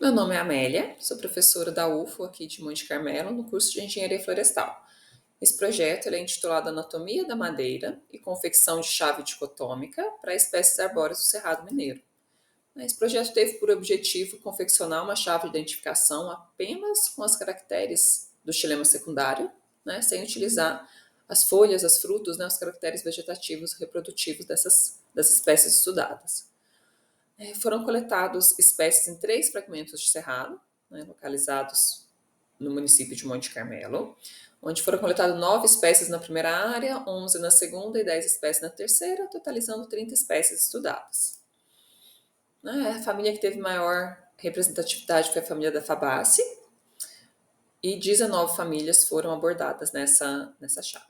Meu nome é Amélia, sou professora da UFO aqui de Monte Carmelo, no curso de Engenharia Florestal. Esse projeto é intitulado Anatomia da Madeira e Confecção de Chave Dicotômica para Espécies Arbóreas do Cerrado Mineiro. Esse projeto teve por objetivo confeccionar uma chave de identificação apenas com os caracteres do xilema secundário, sem utilizar as folhas, os frutos, os caracteres vegetativos reprodutivos das espécies estudadas. Foram coletados espécies em 3 fragmentos de cerrado, localizados no município de Monte Carmelo, onde foram coletadas 9 espécies na primeira área, 11 na segunda e 10 espécies na terceira, totalizando 30 espécies estudadas. A família que teve maior representatividade foi a família da Fabaceae, e 19 famílias foram abordadas nessa chave.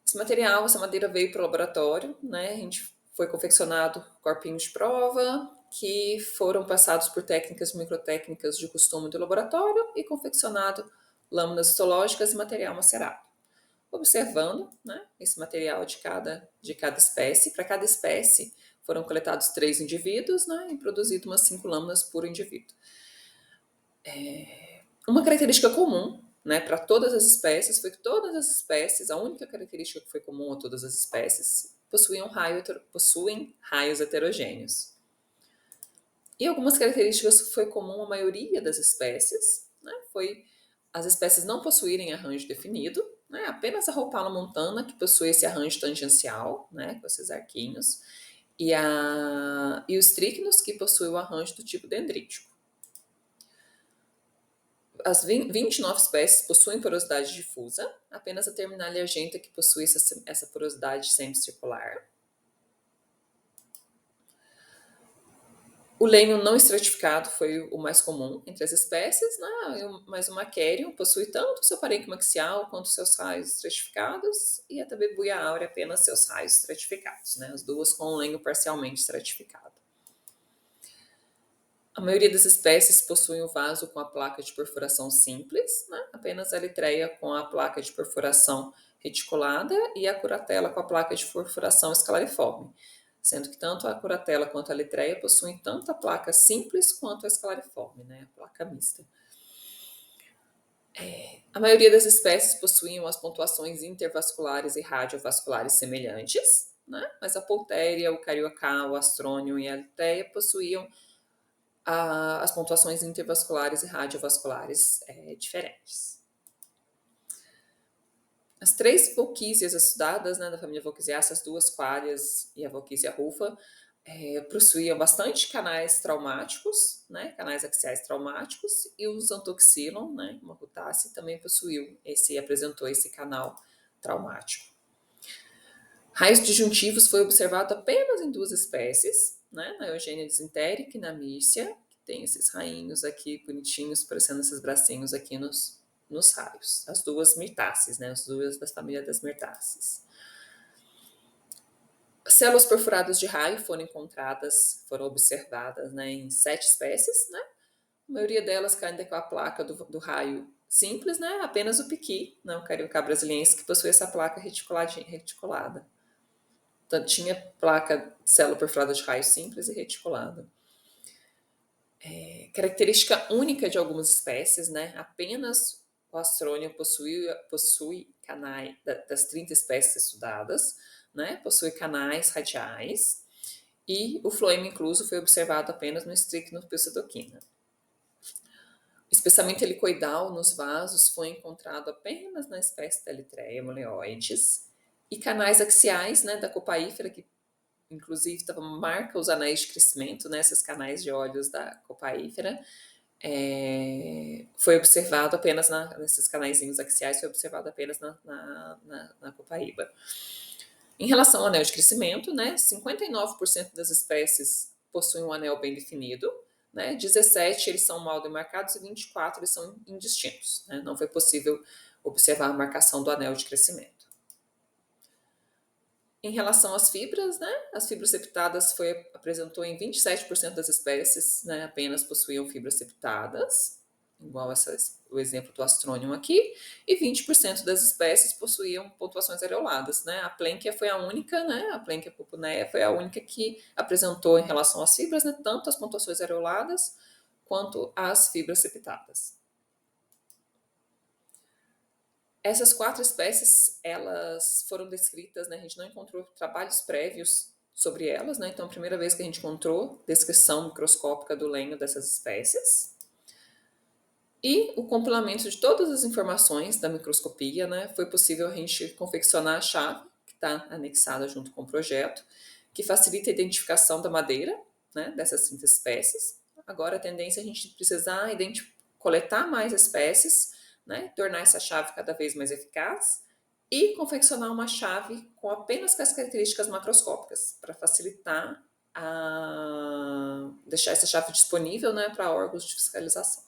Esse material, essa madeira veio para o laboratório, a gente foi confeccionado corpinhos de prova, que foram passados por técnicas microtécnicas de costume do laboratório e confeccionado lâminas histológicas e material macerado. Observando esse material de cada espécie, para cada espécie foram coletados 3 indivíduos e produzido umas 5 lâminas por indivíduo. Uma característica comum para todas as espécies foi que todas as espécies, a única característica que foi comum a todas as espécies, possuem raios heterogêneos. E algumas características que foi comum à maioria das espécies, foi as espécies não possuírem arranjo definido, apenas a Rhopala montana que possui esse arranjo tangencial, com esses arquinhos, e o Strychnus que possui o arranjo do tipo dendrítico. As 29 espécies possuem porosidade difusa, apenas a Terminalia argenta que possui essa porosidade semicircular. O lenho não estratificado foi o mais comum entre as espécies, mas o Macerium possui tanto o seu parênquima axial quanto seus raios estratificados, e a Tabebuia aurea apenas seus raios estratificados, as duas com o lenho parcialmente estratificado. A maioria das espécies possuem o vaso com a placa de perfuração simples, apenas a Erythraea com a placa de perfuração reticulada e a Curatella com a placa de perfuração escalariforme, sendo que tanto a Curatella quanto a Erythraea possuem tanto a placa simples quanto a escalariforme, a placa mista. A maioria das espécies possuíam as pontuações intervasculares e radiovasculares semelhantes, mas a Poulteria, o Carioca, o Astronium e a Erythraea possuíam as pontuações intervasculares e radiovasculares diferentes. As 3 Volquísias estudadas da família Volquisiaceae, as 2 Quallias e a Volquísia rufa, possuíam bastante canais traumáticos, canais axiais traumáticos, e o Xanthoxylon, uma Rutaceae, também apresentou esse canal traumático. Raios disjuntivos foi observado apenas em 2 espécies, na Eugênia dysenterica e na Myrcia, que tem esses rainhos aqui bonitinhos, parecendo esses bracinhos aqui nos raios. As 2 Myrtáceas, as 2 da família das Myrtáceas. Células perfuradas de raio foram observadas em 7 espécies, A maioria delas ainda com a placa do raio simples, apenas o piqui, o Carioca brasiliense, que possui essa placa reticulada. Então, tinha placa de célula perfurada de raio simples e reticulada. Característica única de algumas espécies, apenas o Astronium possui canais, das 30 espécies estudadas, possui canais radiais, e o floema incluso foi observado apenas no Strychnus pseudoquina. O espessamento helicoidal nos vasos foi encontrado apenas na espécie da Erythraea moleoides, e canais axiais da copaífera, que inclusive marca os anéis de crescimento, esses canais de óleos da copaífera, foi observado apenas nesses canaizinhos axiais, foi observado apenas na copaíba. Em relação ao anel de crescimento, 59% das espécies possuem um anel bem definido, 17 eles são mal demarcados e 24 eles são indistintos. Não foi possível observar a marcação do anel de crescimento. Em relação às fibras, as fibras septadas apresentou em 27% das espécies, apenas possuíam fibras septadas, igual o exemplo do Astronium aqui, e 20% das espécies possuíam pontuações areoladas. A Plenkia foi a única, a Plenkia pupunea foi a única que apresentou em relação às fibras, tanto as pontuações areoladas quanto às fibras septadas. Essas 4 espécies, elas foram descritas, né, a gente não encontrou trabalhos prévios sobre elas, né, então a primeira vez que a gente encontrou descrição microscópica do lenho dessas espécies. E o compilamento de todas as informações da microscopia, né, foi possível a gente confeccionar a chave, que está anexada junto com o projeto, que facilita a identificação da madeira, né, dessas 5 espécies. Agora a tendência é a gente precisar coletar mais espécies, né, tornar essa chave cada vez mais eficaz e confeccionar uma chave com apenas as características macroscópicas, para facilitar deixar essa chave disponível, né, para órgãos de fiscalização.